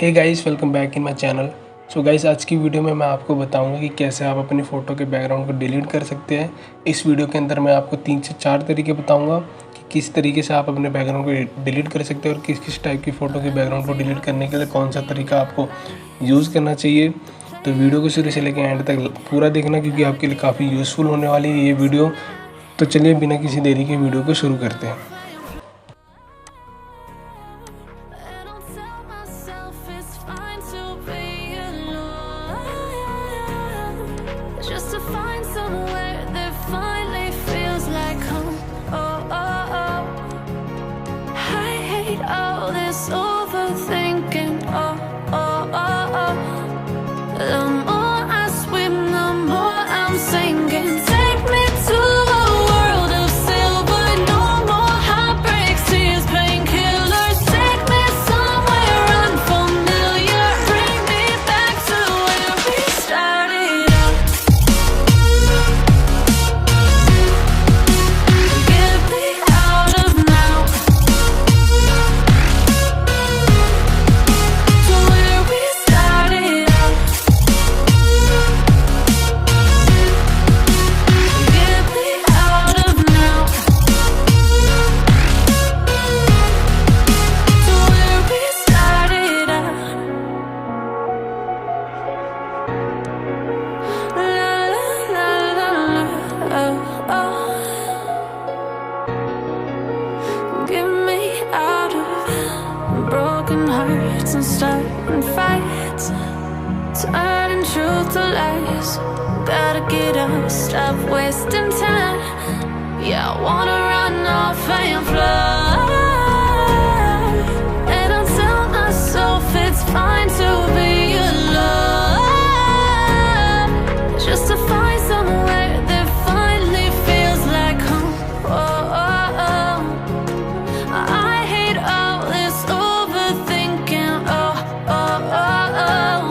Hey guys, welcome back in my channel. So guys, आज की video में मैं आपको बताऊंगा कि कैसे आप अपनी फ़ोटो के बैकग्राउंड को डिलीट कर सकते हैं। इस वीडियो के अंदर मैं आपको 3 से 4 तरीके बताऊंगा कि किस तरीके से आप अपने बैकग्राउंड को डिलीट कर सकते हैं और किस किस टाइप की फ़ोटो के बैकग्राउंड को डिलीट करने के लिए कौन सा तरीका आपको यूज़ करना चाहिए। तो वीडियो को शुरू से लेकर एंड तक पूरा देखना, क्योंकि आपके लिए काफ़ी यूज़फुल होने वाली है ये वीडियो। तो चलिए बिना किसी देरी के वीडियो को शुरू करते हैं। Just to find somewhere that finally feels like home. Oh, oh, oh. I hate all this overthinking. Oh, oh, oh, oh. The more I swim, the more I'm sinking. Take me to a world of silver. No more heartbreaks, tears, painkillers. Take me somewhere unfamiliar. Bring me back to where we started out. Broken hearts and starting fights, turning truth to lies. Gotta get up, stop wasting time. Yeah, I wanna run off and fly. And I tell myself it's fine to be alone, just to find somewhere that finally feels like home. Oh, oh, oh. I hate all this overthinking. Oh, oh, oh, oh.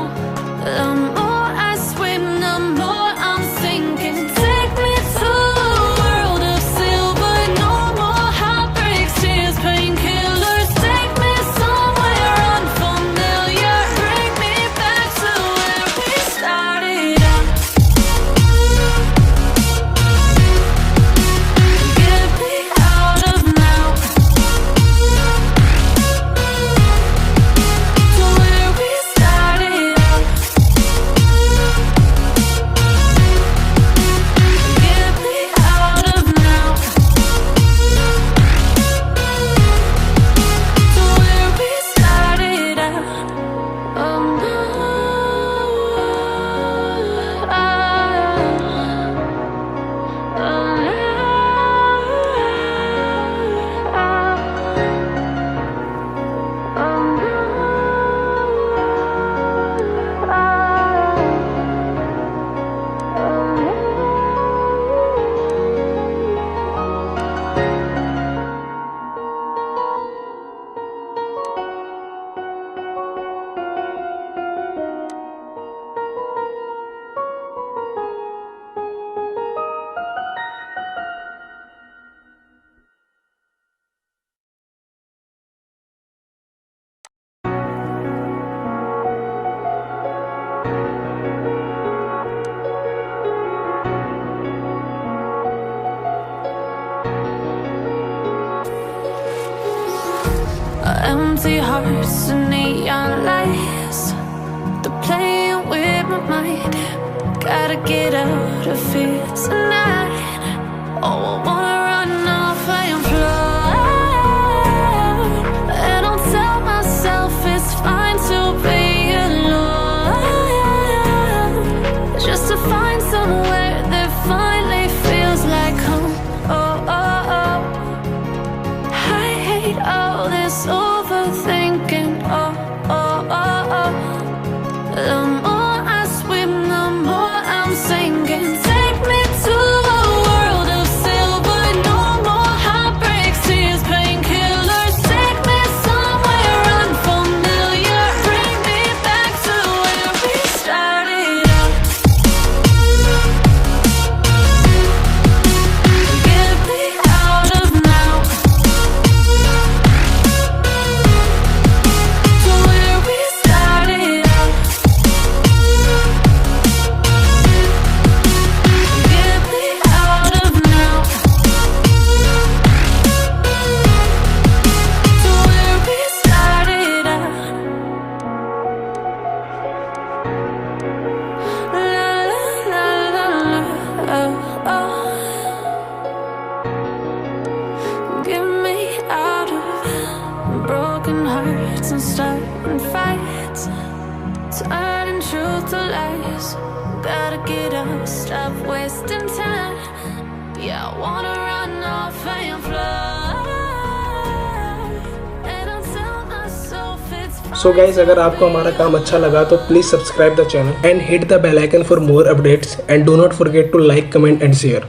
The more I swim, the more I'm sinking. Take me to a world of silver. No more heartbreaks, tears, painkillers. Take me somewhere unfamiliar. Bring me back to where we started out. Get me out of now. To where we started out. Get me out of now. To where we started out. Empty hearts and neon lights, they're playing with my mind. Gotta get out of here tonight. Oh, I wanna run off and fly. And I'll tell myself it's fine to be alone, just to find somewhere that finally feels like home. Oh, oh, oh. I hate all this overthinking. Oh, oh, oh, oh. The more I swim, the more I'm sinking. Take me to wanna run off and fly, and I'll tell myself it's fine. So guys, अगर आपको हमारा काम अच्छा लगा तो please subscribe the channel and hit the bell icon for more updates and do not forget to like, comment and share.